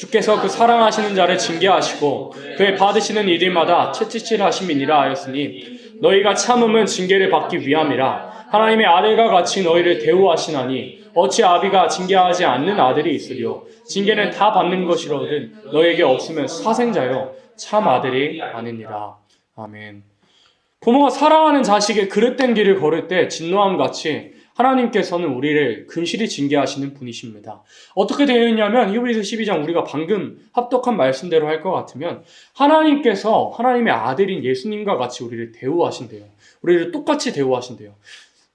주께서 그 사랑하시는 자를 징계하시고 그의 받으시는 일일마다 채찍질 하심이니라 하였으니 너희가 참음은 징계를 받기 위함이라. 하나님의 아들과 같이 너희를 대우하시나니 어찌 아비가 징계하지 않는 아들이 있으리요. 징계는 다 받는 것이로든 너희에게 없으면 사생자요 참 아들이 아니니라. 아멘. 부모가 사랑하는 자식의 그릇된 길을 걸을 때 진노함 같이 하나님께서는 우리를 근실히 징계하시는 분이십니다. 어떻게 되어 있냐면 히브리서 12장 우리가 방금 합독한 말씀대로 할 것 같으면 하나님께서 하나님의 아들인 예수님과 같이 우리를 대우하신대요. 우리를 똑같이 대우하신대요.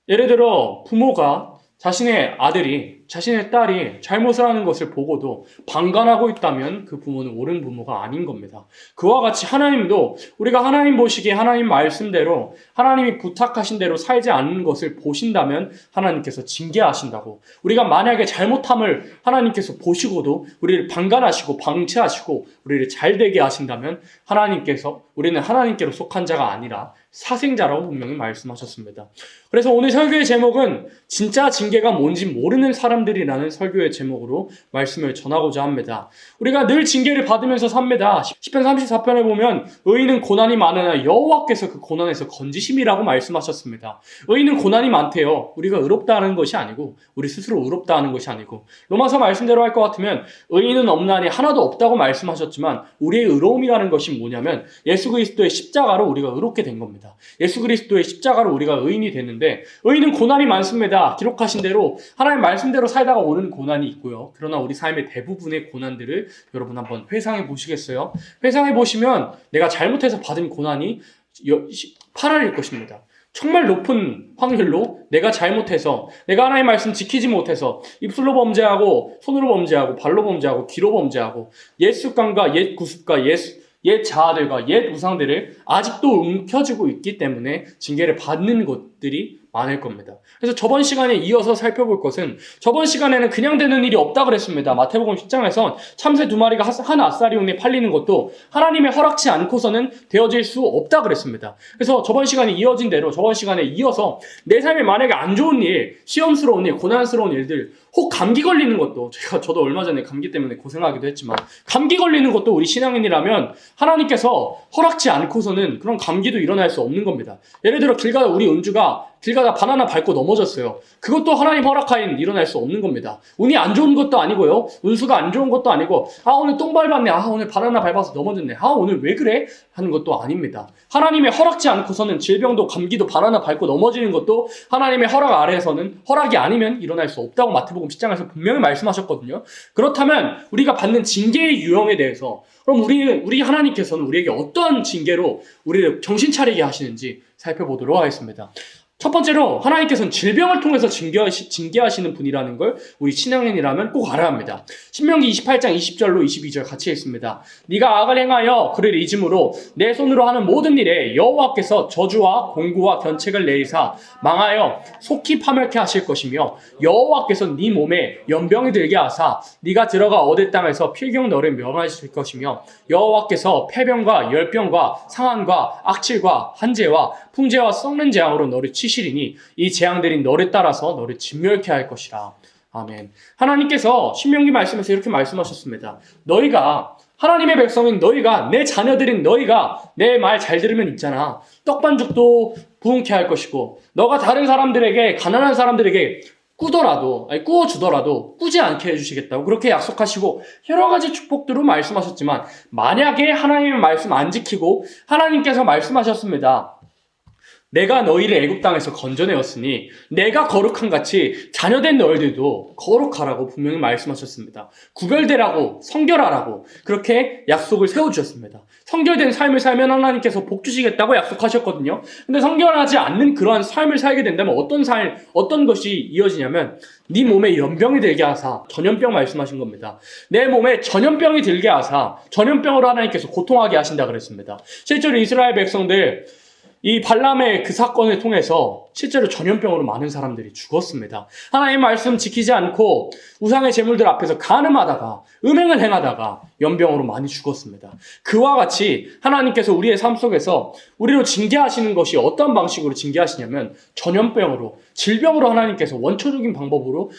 예를 들어 부모가 자신의 아들이, 자신의 딸이 잘못을 하는 것을 보고도 방관하고 있다면 그 부모는 옳은 부모가 아닌 겁니다. 그와 같이 하나님도 우리가 하나님 보시기에 하나님 말씀대로 하나님이 부탁하신 대로 살지 않는 것을 보신다면 하나님께서 징계하신다고. 우리가 만약에 잘못함을 하나님께서 보시고도 우리를 방관하시고 방치하시고 우리를 잘되게 하신다면 하나님께서 우리는 하나님께로 속한 자가 아니라 사생자라고 분명히 말씀하셨습니다. 그래서 오늘 설교의 제목은 진짜 징계가 뭔지 모르는 사람들이라는 설교의 제목으로 말씀을 전하고자 합니다. 우리가 늘 징계를 받으면서 삽니다. 시편 34편에 보면 의인은 고난이 많으나 여호와께서 그 고난에서 건지심이라고 말씀하셨습니다. 의인은 고난이 많대요. 우리가 의롭다는 것이 아니고 우리 스스로 의롭다는 것이 아니고 로마서 말씀대로 할 것 같으면 의인은 없나니 하나도 없다고 말씀하셨지만 우리의 의로움이라는 것이 뭐냐면 예수 그리스도의 십자가로 우리가 의롭게 된 겁니다. 예수 그리스도의 십자가로 우리가 의인이 됐는데 의인은 고난이 많습니다. 기록하신 대로 하나님 말씀대로 살다가 오는 고난이 있고요. 그러나 우리 삶의 대부분의 고난들을 여러분 한번 회상해 보시겠어요? 회상해 보시면 내가 잘못해서 받은 고난이 8할일 것입니다. 정말 높은 확률로 내가 잘못해서 내가 하나님의 말씀 지키지 못해서 입술로 범죄하고 손으로 범죄하고 발로 범죄하고 귀로 범죄하고 옛 습관과 옛 구습과 옛 자아들과 옛 우상들을 아직도 움켜쥐고 있기 때문에 징계를 받는 것들이 많을 겁니다. 그래서 저번 시간에 이어서 살펴볼 것은 저번 시간에는 그냥 되는 일이 없다 그랬습니다. 마태복음 10장에선 참새 2마리가 한 아사리온에 팔리는 것도 하나님의 허락치 않고서는 되어질 수 없다 그랬습니다. 그래서 저번 시간에 이어진 대로 저번 시간에 이어서 내 삶에 만약에 안 좋은 일, 시험스러운 일, 고난스러운 일들, 혹 감기 걸리는 것도 저도 얼마 전에 감기 때문에 고생하기도 했지만 감기 걸리는 것도 우리 신앙인이라면 하나님께서 허락치 않고서는 그런 감기도 일어날 수 없는 겁니다. 예를 들어 길 가다 우리 은주가 길 가다 바나나 밟고 넘어졌어요. 그것도 하나님 허락하인 일어날 수 없는 겁니다. 운이 안 좋은 것도 아니고요. 운수가 안 좋은 것도 아니고 오늘 똥 밟았네. 오늘 바나나 밟아서 넘어졌네. 오늘 왜 그래? 하는 것도 아닙니다. 하나님의 허락지 않고서는 질병도 감기도 바나나 밟고 넘어지는 것도 하나님의 허락 아래에서는 허락이 아니면 일어날 수 없다고 마태복음 10장에서 분명히 말씀하셨거든요. 그렇다면 우리가 받는 징계의 유형에 대해서 그럼 우리 하나님께서는 우리에게 어떤 징계로 우리를 정신 차리게 하시는지 살펴보도록 하겠습니다. 첫 번째로 하나님께서는 질병을 통해서 징계하시는 분이라는 걸 우리 신앙인이라면 꼭 알아야 합니다. 신명기 28장 20절로 22절 같이 읽습니다. 네가 악을 행하여 그를 잊음으로 내 손으로 하는 모든 일에 여호와께서 저주와 공고와 견책을 내리사 망하여 속히 파멸케 하실 것이며 여호와께서 네 몸에 연병이 들게 하사 네가 들어가 얻을 땅에서 필경 너를 멸하실 것이며 여호와께서 폐병과 열병과 상한과 악질과 한재와 풍재와 썩는 재앙으로 너를 치시리니 이 재앙들이 너를 따라서 너를 진멸케 할 것이라. 아멘. 하나님께서 신명기 말씀에서 이렇게 말씀하셨습니다. 너희가 하나님의 백성인 너희가 내 자녀들인 너희가 내 말 잘 들으면 있잖아. 떡반죽도 부흥케 할 것이고 너가 다른 사람들에게 가난한 사람들에게 구워주더라도 꾸지 않게 해주시겠다고 그렇게 약속하시고 여러 가지 축복들을 말씀하셨지만 만약에 하나님의 말씀 안 지키고 하나님께서 말씀하셨습니다. 내가 너희를 애굽 땅에서 건져내었으니 내가 거룩한 같이 자녀된 너희들도 거룩하라고 분명히 말씀하셨습니다. 구별되라고 성결하라고 그렇게 약속을 세워주셨습니다. 성결된 삶을 살면 하나님께서 복 주시겠다고 약속하셨거든요. 근데 성결하지 않는 그러한 삶을 살게 된다면 어떤 것이 이어지냐면 네 몸에 연병이 들게 하사 전염병 말씀하신 겁니다. 내 몸에 전염병이 들게 하사 전염병으로 하나님께서 고통하게 하신다 그랬습니다. 실제로 이스라엘 백성들 이 발람의 그 사건을 통해서 실제로 전염병으로 많은 사람들이 죽었습니다. 하나님의 말씀 지키지 않고 우상의 제물들 앞에서 간음하다가 음행을 행하다가 연병으로 많이 죽었습니다. 그와 같이 하나님께서 우리의 삶 속에서 우리로 징계하시는 것이 어떤 방식으로 징계하시냐면 전염병으로 질병으로 하나님께서 원초적인 방법으로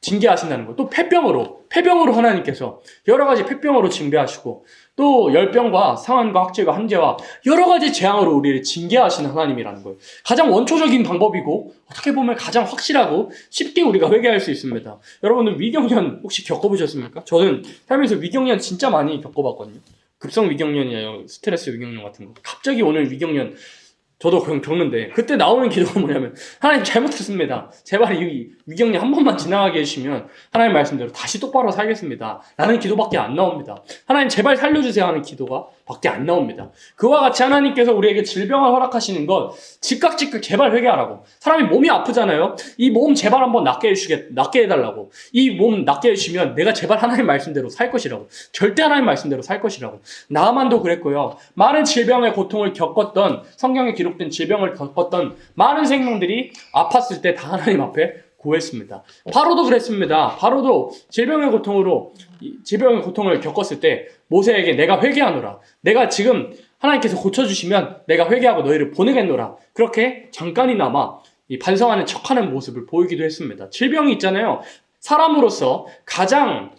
징계하신다는 거예요. 또 폐병으로 하나님께서 여러 가지 폐병으로 징계하시고 또 열병과 상한과 학제가 한제와 여러 가지 재앙으로 우리를 징계하시는 하나님이라는 거예요. 가장 원초적인 방법이고 어떻게 보면 가장 확실하고 쉽게 우리가 회개할 수 있습니다. 여러분은 위경련 혹시 겪어보셨습니까? 저는 살면서 위경련 진짜 많이 겪어봤거든요. 급성 위경련이에요. 스트레스 위경련 같은 거. 갑자기 오늘 위경련 저도 겪는데 그때 나오는 기도가 뭐냐면 하나님 잘못했습니다. 제발 이 위경련 한 번만 지나가게 해주시면 하나님 말씀대로 다시 똑바로 살겠습니다. 라는 기도밖에 안 나옵니다. 하나님 제발 살려주세요 하는 기도가 밖에 안 나옵니다. 그와 같이 하나님께서 우리에게 질병을 허락하시는 건 즉각 제발 회개하라고. 사람이 몸이 아프잖아요. 이 몸 제발 한번 낫게 해달라고. 이 몸 낫게 해주시면 내가 제발 하나님 말씀대로 살 것이라고. 절대 하나님 말씀대로 살 것이라고. 나만도 그랬고요. 많은 질병의 고통을 겪었던, 성경에 기록된 질병을 겪었던 많은 생명들이 아팠을 때 다 하나님 앞에 구했습니다. 바로도 그랬습니다. 바로도 질병의 고통을 겪었을 때 모세에게 내가 회개하노라. 내가 지금 하나님께서 고쳐주시면 내가 회개하고 너희를 보내겠노라. 그렇게 잠깐이나마 반성하는 척하는 모습을 보이기도 했습니다. 질병이 있잖아요. 사람으로서 가장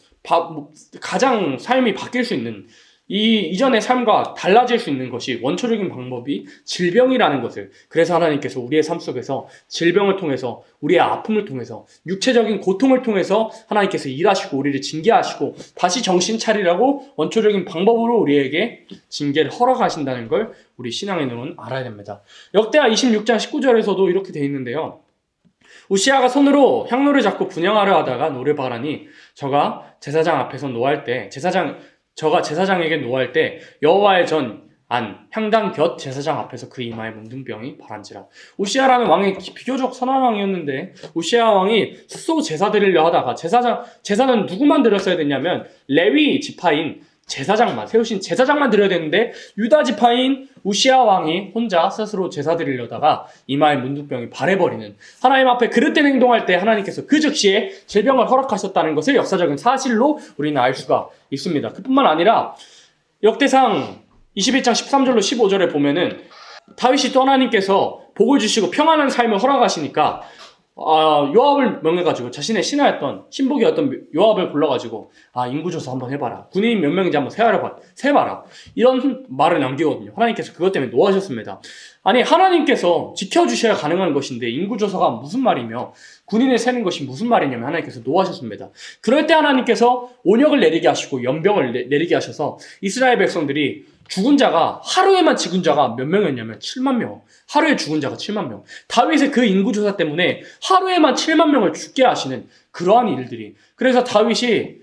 삶이 바뀔 수 있는 이전의 삶과 달라질 수 있는 것이 원초적인 방법이 질병이라는 것을, 그래서 하나님께서 우리의 삶 속에서 질병을 통해서, 우리의 아픔을 통해서, 육체적인 고통을 통해서 하나님께서 일하시고 우리를 징계하시고 다시 정신 차리라고 원초적인 방법으로 우리에게 징계를 허락하신다는 걸 우리 신앙의 눈은 알아야 됩니다. 역대하 26장 19절에서도 이렇게 되어 있는데요. 우시아가 손으로 향로를 잡고 분향하려 하다가 노를 바라니 저가 제사장 앞에서 노할 때 저가 제사장에게 노할 때 여호와의 전 향단 곁 제사장 앞에서 그 이마에 문둥병이 바란지라. 우시아라는 왕이 비교적 선한 왕이었는데 우시아 왕이 스스로 제사 드리려 하다가 제사는 누구만 드렸어야 됐냐면 레위 지파인 세우신 제사장만 드려야 되는데 유다 지파인 우시아 왕이 혼자 스스로 제사 드리려다가 이마에 문둥병이 발해버리는, 하나님 앞에 그릇된 행동할 때 하나님께서 그 즉시에 질병을 허락하셨다는 것을 역사적인 사실로 우리는 알 수가 있습니다. 그뿐만 아니라 역대상 21장 13절로 15절에 보면은 다윗이 또 하나님께서 복을 주시고 평안한 삶을 허락하시니까 요압을 명해가지고 자신의 신하였던 신복이었던 요압을 불러가지고 인구조사 한번 해봐라. 군인 몇 명인지 한번 세봐라. 이런 말을 남기거든요. 하나님께서 그것 때문에 노하셨습니다. 아니 하나님께서 지켜주셔야 가능한 것인데 인구조사가 무슨 말이며 군인을 세는 것이 무슨 말이냐면 하나님께서 노하셨습니다. 그럴 때 하나님께서 온역을 내리게 하시고 연병을 내리게 하셔서 이스라엘 백성들이 하루에만 죽은 자가 몇 명이었냐면 7만 명. 하루에 죽은 자가 7만 명. 다윗의 그 인구조사 때문에 하루에만 7만 명을 죽게 하시는 그러한 일들이. 그래서 다윗이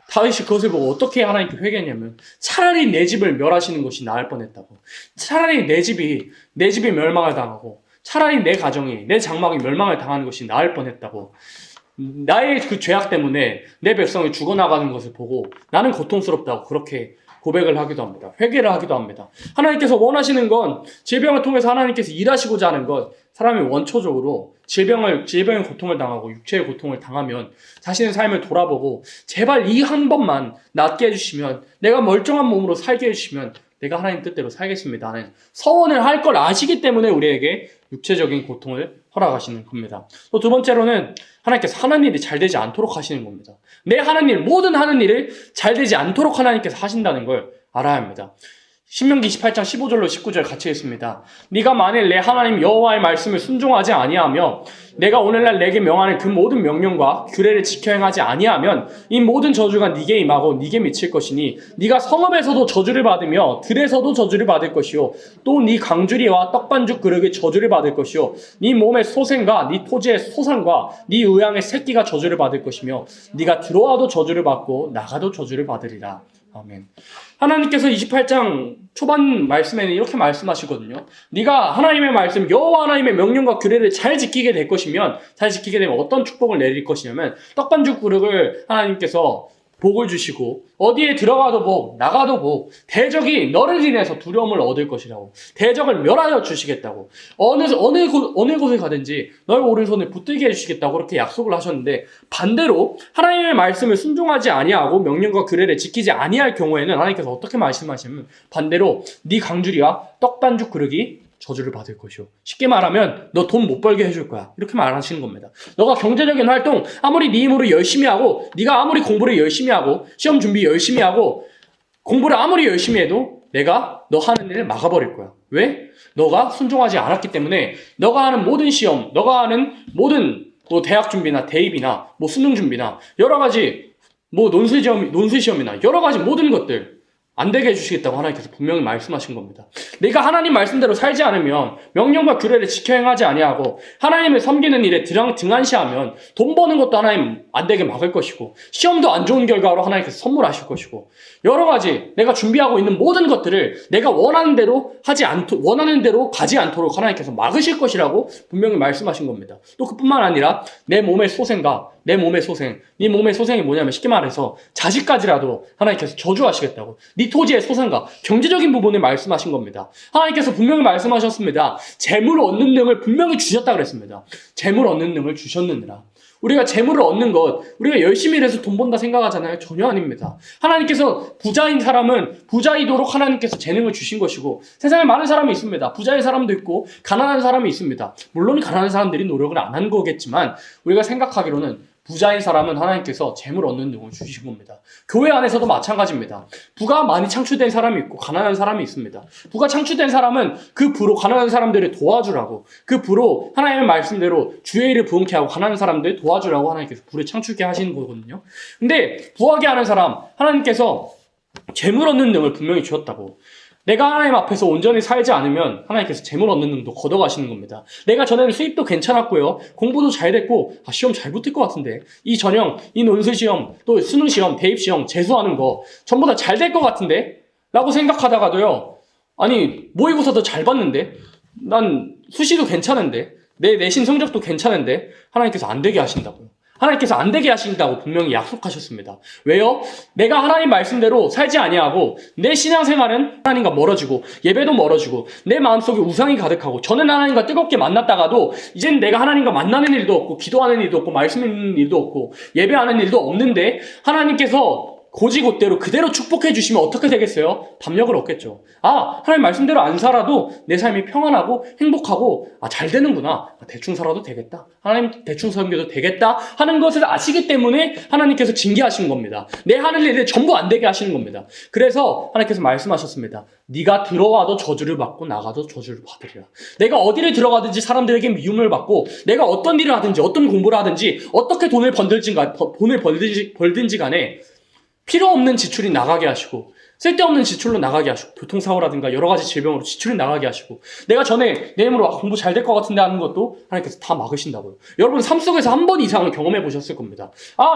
그것을 보고 어떻게 하나님께 회개했냐면 차라리 내 집을 멸하시는 것이 나을 뻔했다고. 차라리 내 집이 멸망을 당하고 차라리 내 가정이, 내 장막이 멸망을 당하는 것이 나을 뻔했다고. 나의 그 죄악 때문에 내 백성이 죽어나가는 것을 보고 나는 고통스럽다고 그렇게 고백을 하기도 합니다. 회개를 하기도 합니다. 하나님께서 원하시는 건 질병을 통해서 하나님께서 일하시고자 하는 것, 사람이 원초적으로 질병의 고통을 당하고 육체의 고통을 당하면 자신의 삶을 돌아보고 제발 이 한 번만 낫게 해주시면, 내가 멀쩡한 몸으로 살게 해주시면 내가 하나님 뜻대로 살겠습니다 하는 서원을 할 걸 아시기 때문에 우리에게 육체적인 고통을 허락하시는 겁니다. 또 두 번째로는 하나님께서 하는 일이 잘 되지 않도록 하시는 겁니다. 모든 하는 일을 잘 되지 않도록 하나님께서 하신다는 걸 알아야 합니다. 신명기 28장 15절로 19절 같이 읽습니다. 네가 만일 내 하나님 여호와의 말씀을 순종하지 아니하며 내가 오늘날 내게 명하는 그 모든 명령과 규례를 지켜 행하지 아니하면 이 모든 저주가 네게 임하고 네게 미칠 것이니 네가 성읍에서도 저주를 받으며 들에서도 저주를 받을 것이요 또 네 강주리와 떡반죽 그릇의 저주를 받을 것이요 네 몸의 소생과 네 토지의 소산과 네 의양의 새끼가 저주를 받을 것이며 네가 들어와도 저주를 받고 나가도 저주를 받으리라. 아멘. 하나님께서 28장 초반 말씀에는 이렇게 말씀하시거든요. 네가 하나님의 말씀, 여호와 하나님의 명령과 규례를 잘 지키게 되면 어떤 축복을 내릴 것이냐면 떡반죽 그릇을 하나님께서 복을 주시고 어디에 들어가도 복, 나가도 복, 대적이 너를 인해서 두려움을 얻을 것이라고, 대적을 멸하여 주시겠다고, 어느 곳에 가든지 너의 오른손을 붙들게 해주시겠다고 그렇게 약속을 하셨는데, 반대로 하나님의 말씀을 순종하지 아니하고 명령과 규례를 지키지 아니할 경우에는 하나님께서 어떻게 말씀하시면 반대로 네 강주리와 떡반죽 그릇이 저주를 받을 것이요. 쉽게 말하면 너 돈 못 벌게 해줄 거야. 이렇게 말하시는 겁니다. 너가 경제적인 활동 아무리 네 힘으로 열심히 하고 네가 아무리 공부를 열심히 하고 시험 준비 열심히 하고 공부를 아무리 열심히 해도 내가 너 하는 일을 막아버릴 거야. 왜? 너가 순종하지 않았기 때문에 너가 하는 모든 시험, 너가 하는 모든 뭐 대학 준비나 대입이나 뭐 수능 준비나 여러 가지 뭐 논술 시험이나 여러 가지 모든 것들 안 되게 해주시겠다고 하나님께서 분명히 말씀하신 겁니다. 내가 하나님 말씀대로 살지 않으면 명령과 규례를 지켜 행하지 아니하고 하나님을 섬기는 일에 등한시하면 돈 버는 것도 하나님 안 되게 막을 것이고 시험도 안 좋은 결과로 하나님께서 선물하실 것이고 여러 가지 내가 준비하고 있는 모든 것들을 내가 원하는 대로 가지 않도록 하나님께서 막으실 것이라고 분명히 말씀하신 겁니다. 또 그뿐만 아니라 내 몸의 소생과 내 몸의 소생, 네 몸의 소생이 뭐냐면 쉽게 말해서 자식까지라도 하나님께서 저주하시겠다고 네 토지의 소생과 경제적인 부분을 말씀하신 겁니다. 하나님께서 분명히 말씀하셨습니다. 재물 얻는 능을 분명히 주셨다 그랬습니다. 재물 얻는 능을 주셨느니라. 우리가 재물을 얻는 것, 우리가 열심히 일해서 돈 번다 생각하잖아요. 전혀 아닙니다. 하나님께서 부자인 사람은 부자이도록 하나님께서 재능을 주신 것이고 세상에 많은 사람이 있습니다. 부자인 사람도 있고 가난한 사람이 있습니다. 물론 가난한 사람들이 노력을 안 한 거겠지만 우리가 생각하기로는 부자인 사람은 하나님께서 재물 얻는 능을 주신 겁니다. 교회 안에서도 마찬가지입니다. 부가 많이 창출된 사람이 있고 가난한 사람이 있습니다. 부가 창출된 사람은 그 부로 가난한 사람들을 도와주라고 그 부로 하나님의 말씀대로 주의 일을 부응케 하고 가난한 사람들을 도와주라고 하나님께서 부를 창출케 하시는 거거든요. 근데 부하게 하는 사람 하나님께서 재물 얻는 능을 분명히 주었다고. 내가 하나님 앞에서 온전히 살지 않으면 하나님께서 재물 얻는 능도 걷어가시는 겁니다. 내가 전에는 수입도 괜찮았고요. 공부도 잘 됐고 시험 잘 붙을 것 같은데 이 전형, 이 논술시험, 또 수능시험, 대입시험, 재수하는 거 전부 다 잘 될 것 같은데? 라고 생각하다가도요. 아니 모의고사도 잘 봤는데? 난 수시도 괜찮은데? 내 내신 성적도 괜찮은데? 하나님께서 안 되게 하신다고요. 하나님께서 안 되게 하신다고 분명히 약속하셨습니다. 왜요? 내가 하나님 말씀대로 살지 아니하고 내 신앙생활은 하나님과 멀어지고 예배도 멀어지고 내 마음속에 우상이 가득하고 저는 하나님과 뜨겁게 만났다가도 이제는 내가 하나님과 만나는 일도 없고 기도하는 일도 없고 말씀 읽는 일도 없고 예배하는 일도 없는데 하나님께서 고지곳대로 그대로 축복해 주시면 어떻게 되겠어요? 담력을 얻겠죠. 하나님 말씀대로 안 살아도 내 삶이 평안하고 행복하고 잘 되는구나. 대충 살아도 되겠다. 하나님 대충 섬겨도 되겠다 하는 것을 아시기 때문에 하나님께서 징계하신 겁니다. 내 하는 일을 전부 안 되게 하시는 겁니다. 그래서 하나님께서 말씀하셨습니다. 네가 들어와도 저주를 받고 나가도 저주를 받으리라. 내가 어디를 들어가든지 사람들에게 미움을 받고 내가 어떤 일을 하든지 어떤 공부를 하든지 어떻게 돈을 벌든지 간에 필요 없는 지출이 나가게 하시고 쓸데없는 지출로 나가게 하시고 교통사고라든가 여러 가지 질병으로 지출이 나가게 하시고 내가 전에 내 힘으로 공부 잘 될 것 같은데 하는 것도 하나님께서 다 막으신다고요. 여러분 삶 속에서 한 번 이상은 경험해 보셨을 겁니다.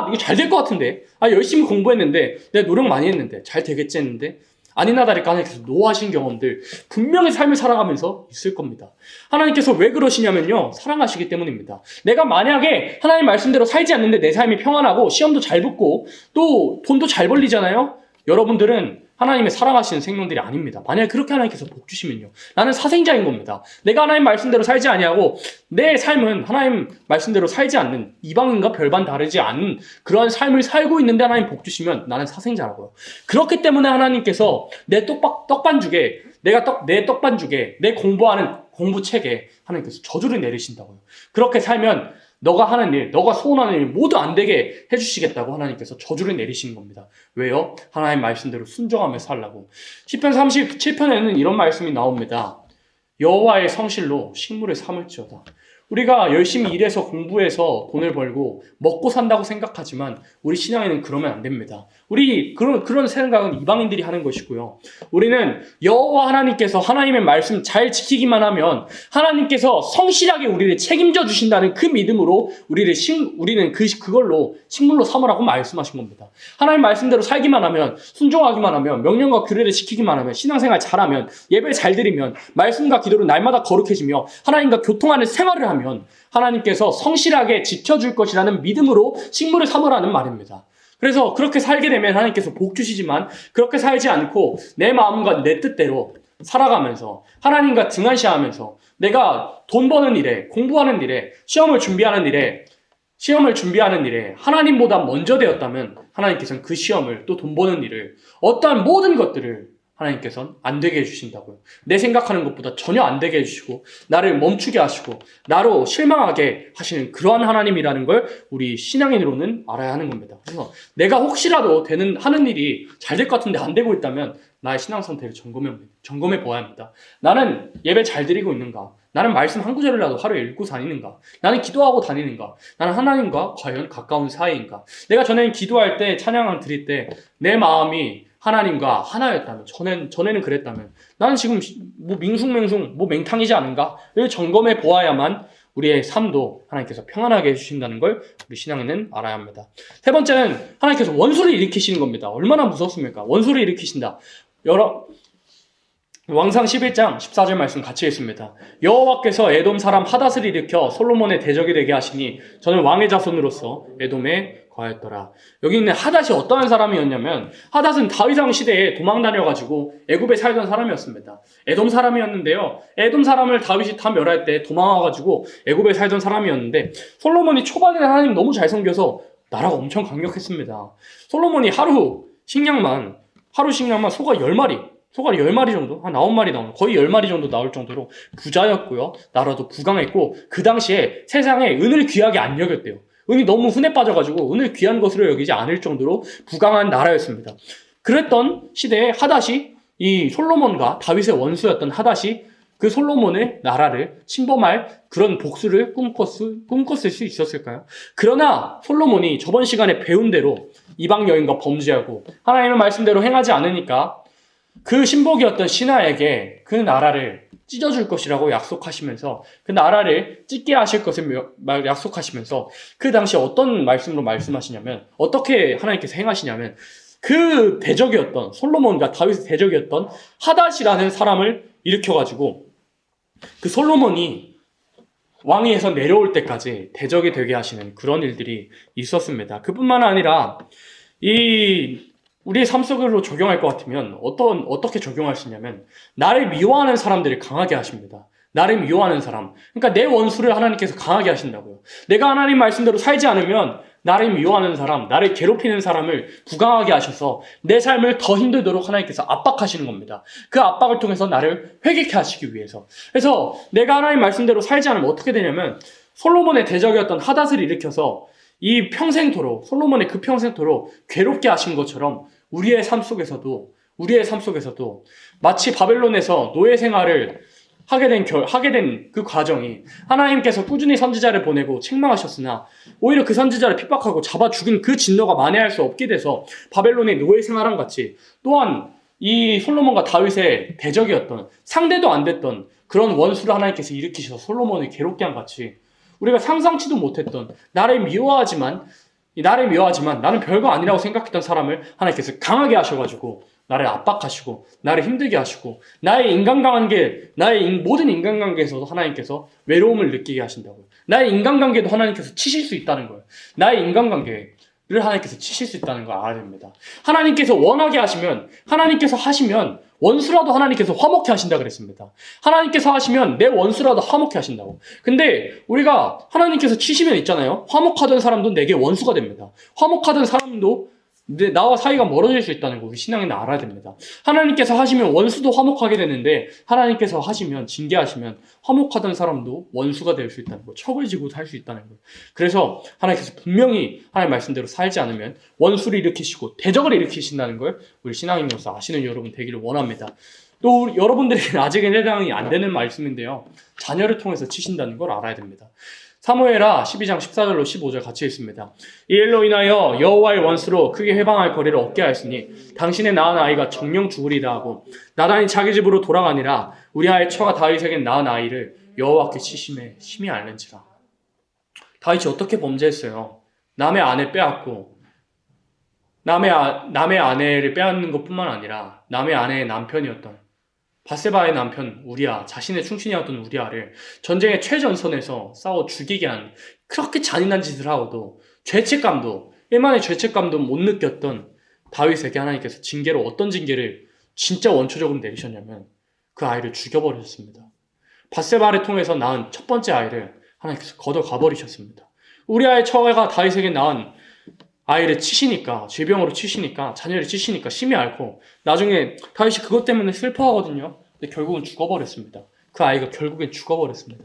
이거 잘 될 것 같은데 열심히 공부했는데 내가 노력 많이 했는데 잘 되겠지 했는데 아니나 다를까 하나님께서 노하신 경험들 분명히 삶을 살아가면서 있을 겁니다. 하나님께서 왜 그러시냐면요. 사랑하시기 때문입니다. 내가 만약에 하나님 말씀대로 살지 않는데 내 삶이 평안하고 시험도 잘 붙고 또 돈도 잘 벌리잖아요. 여러분들은 하나님의 사랑하시는 생명들이 아닙니다. 만약에 그렇게 하나님께서 복 주시면요. 나는 사생자인 겁니다. 내가 하나님 말씀대로 살지 아니하고 내 삶은 하나님 말씀대로 살지 않는 이방인과 별반 다르지 않은 그러한 삶을 살고 있는데 하나님 복 주시면 나는 사생자라고요. 그렇기 때문에 하나님께서 내 떡반죽에 내 떡반죽에 내 공부하는 공부책에 하나님께서 저주를 내리신다고요. 그렇게 살면 너가 하는 일, 너가 소원하는 일 모두 안 되게 해주시겠다고 하나님께서 저주를 내리신 겁니다. 왜요? 하나님 말씀대로 순종하며 살라고. 시편 37편에는 이런 말씀이 나옵니다. 여호와의 성실로 식물을 삼을지어다. 우리가 열심히 일해서 공부해서 돈을 벌고 먹고 산다고 생각하지만 우리 신앙에는 그러면 안 됩니다. 우리 그런 생각은 이방인들이 하는 것이고요. 우리는 여호와 하나님께서 하나님의 말씀 잘 지키기만 하면 하나님께서 성실하게 우리를 책임져 주신다는 그 믿음으로 우리는 그걸로 식물로 삼으라고 말씀하신 겁니다. 하나님 말씀대로 살기만 하면 순종하기만 하면 명령과 규례를 지키기만 하면 신앙생활 잘하면 예배 잘 드리면 말씀과 기도로 날마다 거룩해지며 하나님과 교통하는 생활을 하면 하나님께서 성실하게 지켜줄 것이라는 믿음으로 식물을 삼으라는 말입니다. 그래서 그렇게 살게 되면 하나님께서 복 주시지만 그렇게 살지 않고 내 마음과 내 뜻대로 살아가면서 하나님과 등한시하면서 내가 돈 버는 일에 공부하는 일에 시험을 준비하는 일에 하나님보다 먼저 되었다면 하나님께서는 그 시험을 또 돈 버는 일을 어떠한 모든 것들을 하나님께서는 안 되게 해주신다고요. 내 생각하는 것보다 전혀 안 되게 해주시고 나를 멈추게 하시고 나로 실망하게 하시는 그러한 하나님이라는 걸 우리 신앙인으로는 알아야 하는 겁니다. 그래서 내가 혹시라도 하는 일이 잘 될 것 같은데 안 되고 있다면 나의 신앙 상태를 점검해 보아야 합니다. 나는 예배 잘 드리고 있는가? 나는 말씀 한 구절이라도 하루에 읽고 다니는가? 나는 기도하고 다니는가? 나는 하나님과 과연 가까운 사이인가? 내가 전에는 기도할 때, 찬양을 드릴 때 내 마음이 하나님과 하나였다면, 전에는 그랬다면 나는 지금 뭐 밍숭맹숭 뭐 맹탕이지 않은가?를 점검해 보아야만 우리의 삶도 하나님께서 평안하게 해주신다는 걸 우리 신앙인은 알아야 합니다. 세 번째는 하나님께서 원수를 일으키시는 겁니다. 얼마나 무섭습니까? 원수를 일으키신다. 왕상 11장 14절 말씀 같이 읽습니다. 여호와께서 에돔 사람 하닷을 일으켜 솔로몬의 대적이 되게 하시니 저는 왕의 자손으로서 에돔에 거하였더라. 여기 있는 하닷이 어떠한 사람이었냐면 하닷은 다윗 왕 시대에 도망 다녀가지고 애굽에 살던 사람이었습니다. 에돔 사람이었는데요. 에돔 사람을 다윗이 다 멸할 때 도망와가지고 애굽에 살던 사람이었는데 솔로몬이 초반에 하나님 너무 잘 섬겨서 나라가 엄청 강력했습니다. 솔로몬이 하루 식량만 소가 10마리 정도? 한 9마리 나오는, 거의 10마리 정도 나올 정도로 부자였고요. 나라도 부강했고, 그 당시에 세상에 은을 귀하게 안 여겼대요. 은이 너무 흔해 빠져가지고, 은을 귀한 것으로 여기지 않을 정도로 부강한 나라였습니다. 그랬던 시대에 하닷이, 이 솔로몬과 다윗의 원수였던 하닷이 그 솔로몬의 나라를 침범할 그런 복수를 꿈꿨을 수 있었을까요? 그러나 솔로몬이 저번 시간에 배운 대로 이방 여인과 범죄하고 하나님의 말씀대로 행하지 않으니까 그 신복이었던 신하에게 그 나라를 찢어줄 것이라고 약속하시면서 그 나라를 찢게 하실 것을 약속하시면서 그 당시 어떤 말씀으로 말씀하시냐면 어떻게 하나님께서 행하시냐면 그 대적이었던 솔로몬과 다윗의 대적이었던 하닷이라는 사람을 일으켜가지고 그 솔로몬이 왕위에서 내려올 때까지 대적이 되게 하시는 그런 일들이 있었습니다. 그뿐만 아니라 우리의 삶 속으로 적용할 것 같으면 어떻게 적용할 수 있냐면 나를 미워하는 사람들을 강하게 하십니다. 나를 미워하는 사람. 그러니까 내 원수를 하나님께서 강하게 하신다고요. 내가 하나님 말씀대로 살지 않으면 나를 미워하는 사람, 나를 괴롭히는 사람을 부강하게 하셔서 내 삶을 더 힘들도록 하나님께서 압박하시는 겁니다. 그 압박을 통해서 나를 회개케 하시기 위해서. 그래서 내가 하나님 말씀대로 살지 않으면 어떻게 되냐면 솔로몬의 대적이었던 하닷을 일으켜서 솔로몬의 그 평생토록 괴롭게 하신 것처럼 우리의 삶 속에서도 마치 바벨론에서 노예 생활을 하게 된 그 과정이 하나님께서 꾸준히 선지자를 보내고 책망하셨으나 오히려 그 선지자를 핍박하고 잡아 죽인 그 진노가 만회할 수 없게 돼서 바벨론의 노예 생활한 같이 또한 이 솔로몬과 다윗의 대적이었던 상대도 안 됐던 그런 원수를 하나님께서 일으키셔서 솔로몬을 괴롭게 한 같이 우리가 상상치도 못했던 나를 미워하지만 나는 별거 아니라고 생각했던 사람을 하나님께서 강하게 하셔가지고 나를 압박하시고 나를 힘들게 하시고 나의 모든 인간관계에서도 하나님께서 외로움을 느끼게 하신다고요. 나의 인간관계도 하나님께서 치실 수 있다는 거예요. 나의 인간관계를 하나님께서 치실 수 있다는 걸 알아야 됩니다. 하나님께서 하시면 원수라도 하나님께서 화목케 하신다 그랬습니다. 하나님께서 하시면 내 원수라도 화목케 하신다고. 근데 우리가 하나님께서 치시면 있잖아요. 화목하던 사람도 내게 원수가 됩니다. 화목하던 사람도 나와 사이가 멀어질 수 있다는 거 우리 신앙인은 알아야 됩니다. 하나님께서 하시면 원수도 화목하게 되는데 하나님께서 하시면 징계하시면 화목하던 사람도 원수가 될 수 있다는 거, 척을 지고 살 수 있다는 거. 그래서 하나님께서 분명히 하나님 말씀대로 살지 않으면 원수를 일으키시고 대적을 일으키신다는 걸 우리 신앙인으로서 아시는 여러분 되기를 원합니다. 또 여러분들에게는 아직은 해당이 안 되는 말씀인데요. 자녀를 통해서 치신다는 걸 알아야 됩니다. 사무엘하 12장 14절로 15절 같이 읽습니다. 이 일로 인하여 여호와의 원수로 크게 해방할 거리를 얻게 하였으니 당신의 낳은 아이가 정령 죽으리라 하고 나단이 자기 집으로 돌아가니라 우리아의 처가 다윗에게 낳은 아이를 여호와께 치심에 심히 앓는지라. 다윗이 어떻게 범죄했어요? 남의 아내 빼앗고 남의 아내를 빼앗는 것뿐만 아니라 남의 아내의 남편이었던 바세바의 남편 우리아, 자신의 충신이었던 우리아를 전쟁의 최전선에서 싸워 죽이게 한 그렇게 잔인한 짓을 하고도 일만의 죄책감도 못 느꼈던 다윗에게 하나님께서 어떤 징계를 진짜 원초적으로 내리셨냐면 그 아이를 죽여버리셨습니다. 바세바를 통해서 낳은 첫 번째 아이를 하나님께서 걷어가버리셨습니다. 우리아의 처가 다윗에게 낳은 아이를 치시니까, 질병으로 치시니까, 자녀를 치시니까 심히 앓고 나중에 다윗이 그것 때문에 슬퍼하거든요. 근데 결국은 죽어버렸습니다. 그 아이가 결국엔 죽어버렸습니다.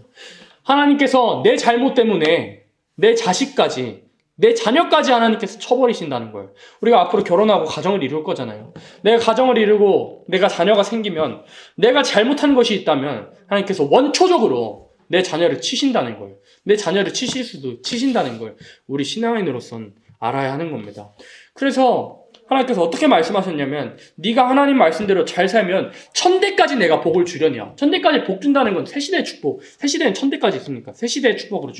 하나님께서 내 잘못 때문에 내 자식까지, 내 자녀까지 하나님께서 쳐버리신다는 거예요. 우리가 앞으로 결혼하고 가정을 이룰 거잖아요. 내가 가정을 이루고 내가 자녀가 생기면 내가 잘못한 것이 있다면 하나님께서 원초적으로 내 자녀를 치신다는 거예요. 내 자녀를 치신다는 걸 우리 신앙인으로서는 알아야 하는 겁니다. 그래서 하나님께서 어떻게 말씀하셨냐면 네가 하나님 말씀대로 잘 살면 천대까지 내가 복을 주려니와. 천대까지 복 준다는 건 새시대의 축복. 새시대는 천대까지 있으니까 새시대의 축복으로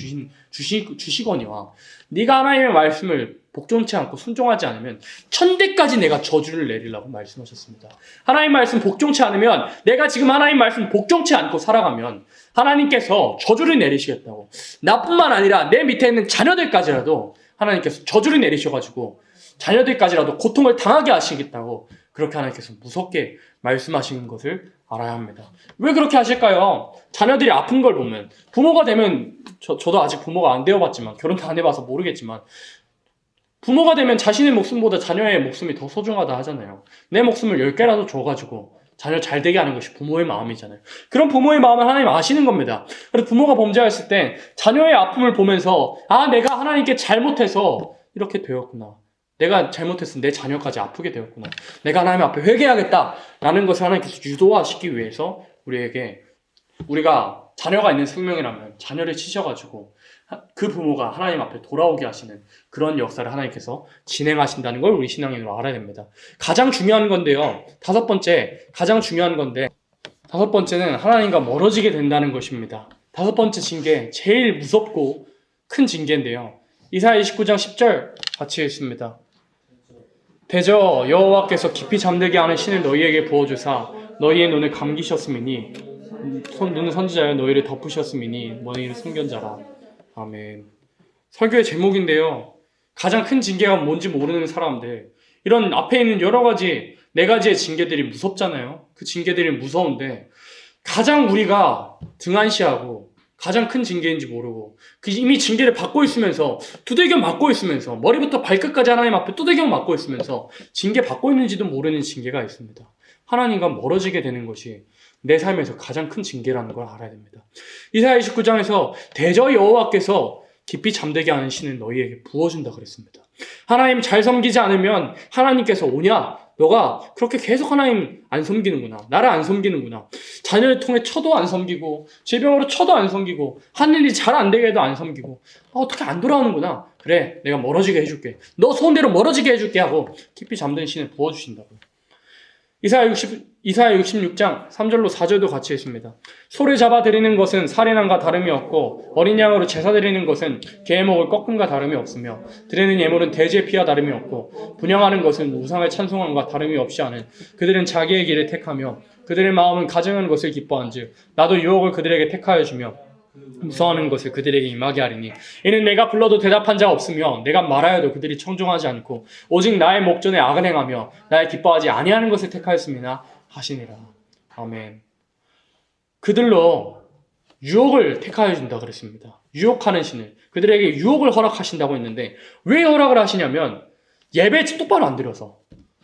주시거니와. 네가 하나님의 말씀을 복종치 않고 순종하지 않으면 천대까지 내가 저주를 내리려고 말씀하셨습니다. 하나님 말씀 복종치 않으면, 내가 지금 하나님 말씀 복종치 않고 살아가면 하나님께서 저주를 내리시겠다고. 나뿐만 아니라 내 밑에 있는 자녀들까지라도 하나님께서 저주를 내리셔가지고 자녀들까지라도 고통을 당하게 하시겠다고 그렇게 하나님께서 무섭게 말씀하시는 것을 알아야 합니다. 왜 그렇게 하실까요? 자녀들이 아픈 걸 보면, 부모가 되면, 저도 아직 부모가 안 되어봤지만, 결혼도 안 해봐서 모르겠지만, 부모가 되면 자신의 목숨보다 자녀의 목숨이 더 소중하다 하잖아요. 내 목숨을 10개라도 줘가지고 자녀 잘 되게 하는 것이 부모의 마음이잖아요. 그런 부모의 마음을 하나님 아시는 겁니다. 그래서 부모가 범죄했을 때 자녀의 아픔을 보면서 내가 하나님께 잘못해서 이렇게 되었구나. 내가 잘못해서 내 자녀까지 아프게 되었구나. 내가 하나님 앞에 회개하겠다라는 것을 하나님께서 유도화시키기 위해서 우리가 자녀가 있는 생명이라면 자녀를 치셔가지고 그 부모가 하나님 앞에 돌아오게 하시는 그런 역사를 하나님께서 진행하신다는 걸 우리 신앙인으로 알아야 됩니다. 가장 중요한 건데요. 다섯 번째는 하나님과 멀어지게 된다는 것입니다. 다섯 번째 징계, 제일 무섭고 큰 징계인데요. 이사야 29장 10절 같이 읽습니다. 대저 여호와께서 깊이 잠들게 하는 신을 너희에게 부어주사 너희의 눈을 감기셨음이니 눈은 선지자여 너희를 덮으셨음이니 너희는 선견자라. 아멘. 설교의 제목인데요. 가장 큰 징계가 뭔지 모르는 사람들, 이런 앞에 있는 여러 가지, 네 가지의 징계들이 무섭잖아요. 그 징계들이 무서운데 가장 우리가 등한시하고 가장 큰 징계인지 모르고 이미 징계를 받고 있으면서 두들겨 맞고 있으면서 머리부터 발끝까지 하나님 앞에 두들겨 맞고 있으면서 징계 받고 있는지도 모르는 징계가 있습니다. 하나님과 멀어지게 되는 것이 내 삶에서 가장 큰 징계라는 걸 알아야 됩니다. 이사야 29장에서 대저 여호와께서 깊이 잠들게 하는 신을 너희에게 부어준다 그랬습니다. 하나님 잘 섬기지 않으면 하나님께서 오냐? 너가 그렇게 계속 하나님 안 섬기는구나. 나를 안 섬기는구나. 자녀를 통해 쳐도 안 섬기고 질병으로 쳐도 안 섬기고 하는 일이 잘 안 되게 해도 안 섬기고 어떻게 안 돌아오는구나. 그래, 내가 멀어지게 해줄게. 너 소원대로 멀어지게 해줄게 하고 깊이 잠든 신을 부어주신다고. 이사야 66장 3절로 4절도 같이 있습니다. 소를 잡아 드리는 것은 살인함과 다름이 없고 어린 양으로 제사 드리는 것은 개의 목을 꺾음과 다름이 없으며 드리는 예물은 돼지의 피와 다름이 없고 분향하는 것은 우상을 찬송함과 다름이 없이 하는 그들은 자기의 길을 택하며 그들의 마음은 가증한 것을 기뻐한즉 나도 유혹을 그들에게 택하여 주며 무서워하는 것을 그들에게 임하게 하리니 이는 내가 불러도 대답한 자가 없으며 내가 말하여도 그들이 청종하지 않고 오직 나의 목전에 악을 행하며 나의 기뻐하지 아니하는 것을 택하였음이나 하시니라. 아멘. 그들로 유혹을 택하여 준다 그랬습니다. 유혹하는 신을, 그들에게 유혹을 허락하신다고 했는데 왜 허락을 하시냐면 예배 똑바로 안 드려서,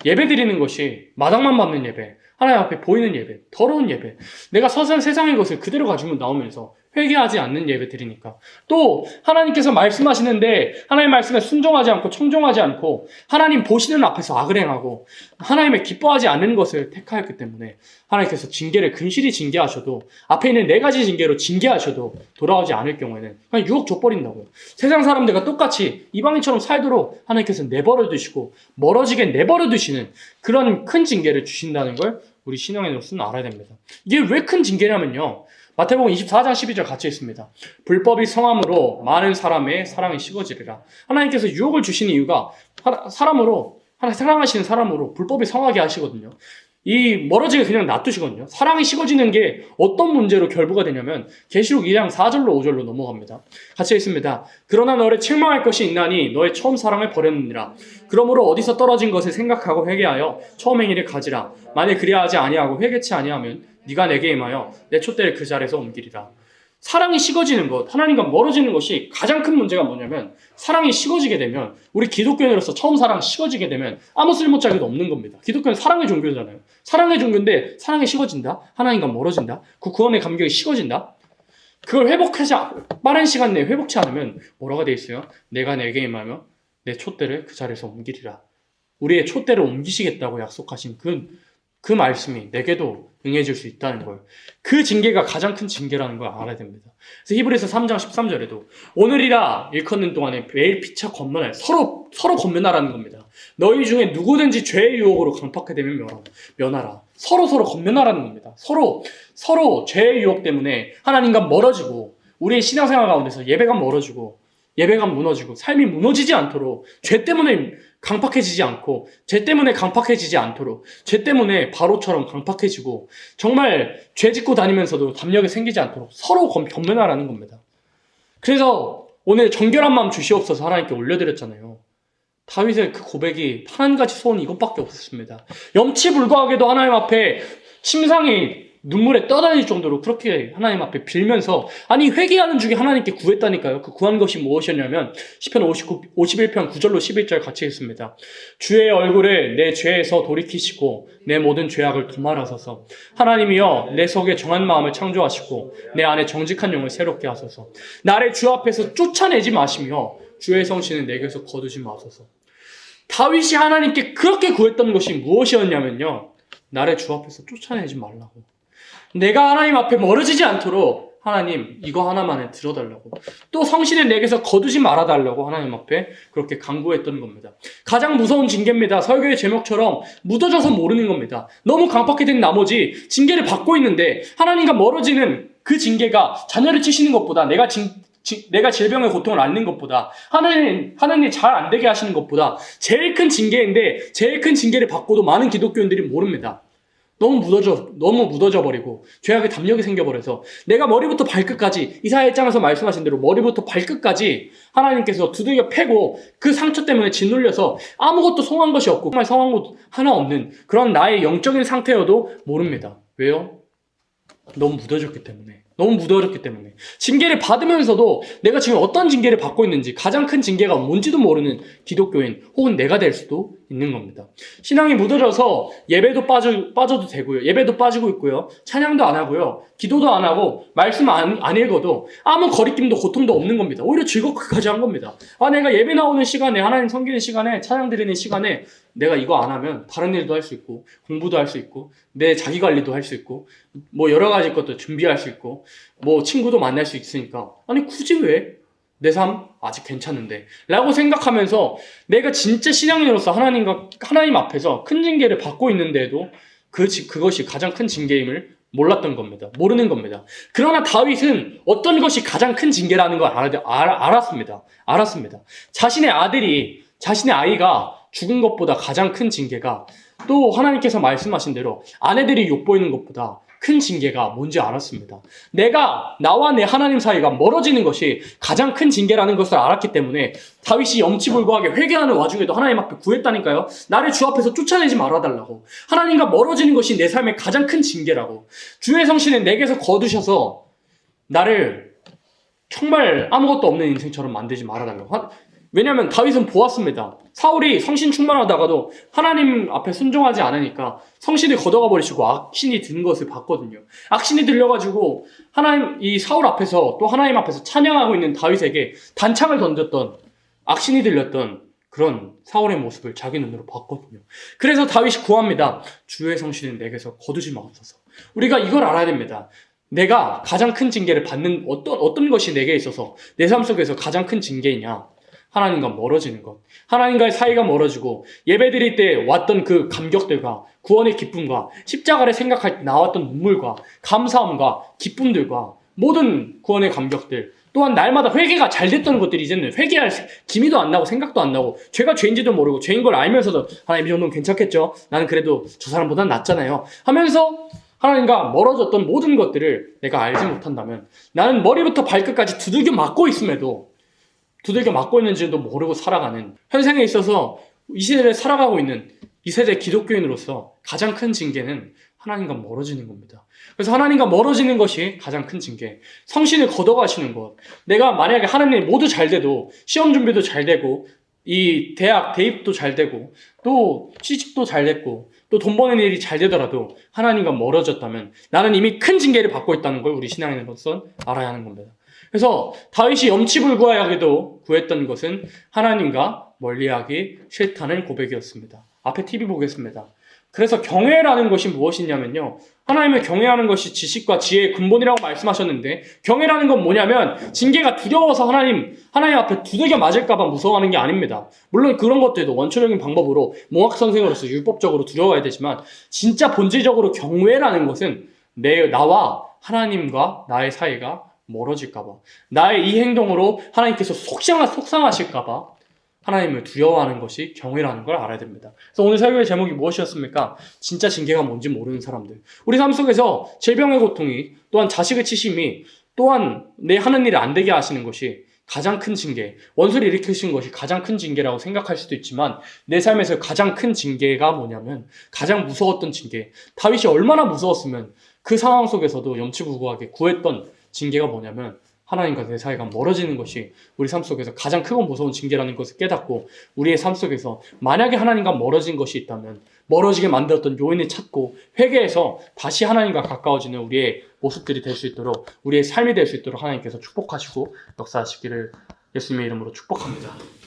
예배 드리는 것이 마당만 밟는 예배, 하나님 앞에 보이는 예배, 더러운 예배, 내가 서선 세상의 것을 그대로 가지고 나오면서 회개하지 않는 예배 드리니까, 또 하나님께서 말씀하시는데 하나님 말씀에 순종하지 않고 청종하지 않고 하나님 보시는 앞에서 악을 행하고 하나님의 기뻐하지 않는 것을 택하였기 때문에 하나님께서 징계를 근실히 징계하셔도, 앞에 있는 네 가지 징계로 징계하셔도 돌아오지 않을 경우에는 그냥 유혹 줘버린다고요. 세상 사람들과 똑같이 이방인처럼 살도록 하나님께서 내버려 두시고 멀어지게 내버려 두시는 그런 큰 징계를 주신다는 걸 우리 신앙인으로서는 알아야 됩니다. 이게 왜 큰 징계냐면요, 마태복음 24장 12절 같이 있습니다. 불법이 성함으로 많은 사람의 사랑이 식어지리라. 하나님께서 유혹을 주시는 이유가 사랑하시는 사람으로 불법이 성하게 하시거든요. 이 멀어지게 그냥 놔두시거든요. 사랑이 식어지는 게 어떤 문제로 결부가 되냐면 계시록 2장 4절로 5절로 넘어갑니다. 같이 있습니다. 그러나 너를 책망할 것이 있나니 너의 처음 사랑을 버렸느니라. 그러므로 어디서 떨어진 것을 생각하고 회개하여 처음 행위를 가지라. 만일 그리하지 아니하고 회개치 아니하면 네가 내게 임하여 내 촛대를 그 자리에서 옮기리라. 사랑이 식어지는 것, 하나님과 멀어지는 것이 가장 큰 문제가 뭐냐면 사랑이 식어지게 되면 우리 기독교인으로서 처음 사랑 식어지게 되면 아무 쓸모짜기도 없는 겁니다. 기독교는 사랑의 종교잖아요. 사랑의 종교인데 사랑이 식어진다? 하나님과 멀어진다? 그 구원의 감격이 식어진다? 그걸 회복하지 빠른 시간 내에 회복치 않으면 뭐라고 되어 있어요? 내가 내게 임하며 내 촛대를 그 자리에서 옮기리라. 우리의 촛대를 옮기시겠다고 약속하신 그 말씀이 내게도 응해질 수 있다는 걸, 그 징계가 가장 큰 징계라는 걸 알아야 됩니다. 그래서 히브리서 3장 13절에도 오늘이라 일컫는 동안에 매일 피차 권면하여 서로 권면하라는 겁니다. 너희 중에 누구든지 죄의 유혹으로 강팍하게 되면 면하라. 서로 권면하라는 겁니다. 서로 죄의 유혹 때문에 하나님과 멀어지고 우리의 신앙생활 가운데서 예배가 멀어지고 예배가 무너지고 삶이 무너지지 않도록, 죄 때문에 강팍해지지 않고 죄 때문에 강팍해지지 않도록, 죄 때문에 바로처럼 강팍해지고 정말 죄 짓고 다니면서도 담력이 생기지 않도록 서로 권면하라는 겁니다. 그래서 오늘 정결한 마음 주시옵소서 하나님께 올려드렸잖아요. 다윗의 그 고백이 한 가지 소원이 이것밖에 없었습니다. 염치불구하게도 하나님 앞에 침상이 눈물에 떠다닐 정도로 그렇게 하나님 앞에 빌면서, 아니 회개하는 중에 하나님께 구했다니까요. 그 구한 것이 무엇이었냐면 시편 51편 9절로 11절 같이 읽습니다. 주의 얼굴을 내 죄에서 돌이키시고 내 모든 죄악을 도말하소서. 하나님이여 내 속에 정한 마음을 창조하시고 내 안에 정직한 영을 새롭게 하소서. 나를 주 앞에서 쫓아내지 마시며 주의 성신은 내게서 거두지 마소서. 다윗이 하나님께 그렇게 구했던 것이 무엇이었냐면요, 나를 주 앞에서 쫓아내지 말라고, 내가 하나님 앞에 멀어지지 않도록 하나님 이거 하나만을 들어달라고, 또 성신을 내게서 거두지 말아달라고 하나님 앞에 그렇게 간구했던 겁니다. 가장 무서운 징계입니다. 설교의 제목처럼 묻어져서 모르는 겁니다. 너무 강팍해 된 나머지 징계를 받고 있는데 하나님과 멀어지는 그 징계가 자녀를 치시는 것보다, 내가 질병의 고통을 앓는 것보다, 하나님 잘 안 되게 하시는 것보다 제일 큰 징계인데, 제일 큰 징계를 받고도 많은 기독교인들이 모릅니다. 너무 묻어져 버리고 죄악의 담력이 생겨버려서 내가 머리부터 발끝까지, 이사야 1장에서 말씀하신 대로 머리부터 발끝까지 하나님께서 두들겨 패고 그 상처 때문에 짓눌려서 아무것도 성한 것이 없고 정말 성한 것 하나 없는 그런 나의 영적인 상태여도 모릅니다. 왜요? 너무 묻어졌기 때문에. 징계를 받으면서도 내가 지금 어떤 징계를 받고 있는지, 가장 큰 징계가 뭔지도 모르는 기독교인, 혹은 내가 될 수도 있는 겁니다. 신앙이 묻어져서 예배도 빠져도 되고요, 예배도 빠지고 있고요, 찬양도 안 하고요, 기도도 안 하고 말씀 안 읽어도 아무 거리낌도 고통도 없는 겁니다. 오히려 즐겁게까지 한 겁니다. 내가 예배 나오는 시간에, 하나님 섬기는 시간에, 찬양 드리는 시간에 내가 이거 안 하면 다른 일도 할 수 있고, 공부도 할 수 있고, 내 자기관리도 할 수 있고, 뭐 여러 가지 것도 준비할 수 있고, 뭐 친구도 만날 수 있으니까, 아니 굳이 왜? 내 삶 아직 괜찮은데 라고 생각하면서 내가 진짜 신앙인으로서 하나님 앞에서 큰 징계를 받고 있는데도 그것이 가장 큰 징계임을 몰랐던 겁니다. 모르는 겁니다. 그러나 다윗은 어떤 것이 가장 큰 징계라는 걸 알았습니다. 자신의 아이가 죽은 것보다 가장 큰 징계가, 또 하나님께서 말씀하신 대로 아내들이 욕보이는 것보다 큰 징계가 뭔지 알았습니다. 나와 내 하나님 사이가 멀어지는 것이 가장 큰 징계라는 것을 알았기 때문에 다윗이 염치불구하게 회개하는 와중에도 하나님 앞에 구했다니까요. 나를 주 앞에서 쫓아내지 말아달라고. 하나님과 멀어지는 것이 내 삶의 가장 큰 징계라고. 주의 성신은 내게서 거두셔서 나를 정말 아무것도 없는 인생처럼 만들지 말아달라고. 왜냐하면 다윗은 보았습니다. 사울이 성신 충만하다가도 하나님 앞에 순종하지 않으니까 성신을 걷어가 버리시고 악신이 드는 것을 봤거든요. 악신이 들려가지고 이 사울 앞에서, 또 하나님 앞에서 찬양하고 있는 다윗에게 단창을 던졌던, 악신이 들렸던 그런 사울의 모습을 자기 눈으로 봤거든요. 그래서 다윗이 구합니다. 주의 성신은 내게서 거두지 마옵소서. 우리가 이걸 알아야 됩니다. 내가 가장 큰 징계를 받는 어떤 것이 내게 있어서 내 삶 속에서 가장 큰 징계이냐? 하나님과 멀어지는 것. 하나님과의 사이가 멀어지고 예배 드릴 때 왔던 그 감격들과 구원의 기쁨과 십자가를 생각할 때 나왔던 눈물과 감사함과 기쁨들과 모든 구원의 감격들, 또한 날마다 회개가 잘 됐던 것들이 이제는 회개할 기미도 안 나고 생각도 안 나고, 죄가 죄인지도 모르고 죄인 걸 알면서도 하나님 이 정도는 괜찮겠죠? 나는 그래도 저 사람보단 낫잖아요 하면서 하나님과 멀어졌던 모든 것들을 내가 알지 못한다면, 나는 머리부터 발끝까지 두들겨 맞고 있는지도 모르고 살아가는, 현생에 있어서 이 시대를 살아가고 있는 이 세대 기독교인으로서 가장 큰 징계는 하나님과 멀어지는 겁니다. 그래서 하나님과 멀어지는 것이 가장 큰 징계. 성신을 걷어가시는 것. 내가 만약에 하나님 모두 잘 돼도 시험 준비도 잘 되고 이 대학 대입도 잘 되고 또 취직도 잘 됐고 또 돈 버는 일이 잘 되더라도 하나님과 멀어졌다면 나는 이미 큰 징계를 받고 있다는 걸 우리 신앙인으로서 알아야 하는 겁니다. 그래서 다윗이 염치불구하게도 구했던 것은 하나님과 멀리하기 싫다는 고백이었습니다. 앞에 TV 보겠습니다. 그래서 경외라는 것이 무엇이냐면요. 하나님을 경외하는 것이 지식과 지혜의 근본이라고 말씀하셨는데 경외라는 건 뭐냐면 징계가 두려워서 하나님 앞에 두들겨 맞을까봐 무서워하는 게 아닙니다. 물론 그런 것들도 원초적인 방법으로 몽학 선생으로서 율법적으로 두려워야 되지만 진짜 본질적으로 경외라는 것은 나와 하나님과 나의 사이가 멀어질까봐 나의 이 행동으로 하나님께서 속상하실까봐 하나님을 두려워하는 것이 경외라는 걸 알아야 됩니다. 그래서 오늘 설교의 제목이 무엇이었습니까? 진짜 징계가 뭔지 모르는 사람들. 우리 삶 속에서 질병의 고통이 또한 자식의 치심이 또한 내 하는 일을 안 되게 하시는 것이 가장 큰 징계, 원수를 일으키신 것이 가장 큰 징계라고 생각할 수도 있지만 내 삶에서 가장 큰 징계가 뭐냐면 가장 무서웠던 징계. 다윗이 얼마나 무서웠으면 그 상황 속에서도 염치불구하게 구했던 징계가 뭐냐면 하나님과 내 사이가 멀어지는 것이 우리 삶 속에서 가장 크고 무서운 징계라는 것을 깨닫고 우리의 삶 속에서 만약에 하나님과 멀어진 것이 있다면 멀어지게 만들었던 요인을 찾고 회개해서 다시 하나님과 가까워지는 우리의 모습들이 될 수 있도록 우리의 삶이 될 수 있도록 하나님께서 축복하시고 역사하시기를 예수님의 이름으로 축복합니다.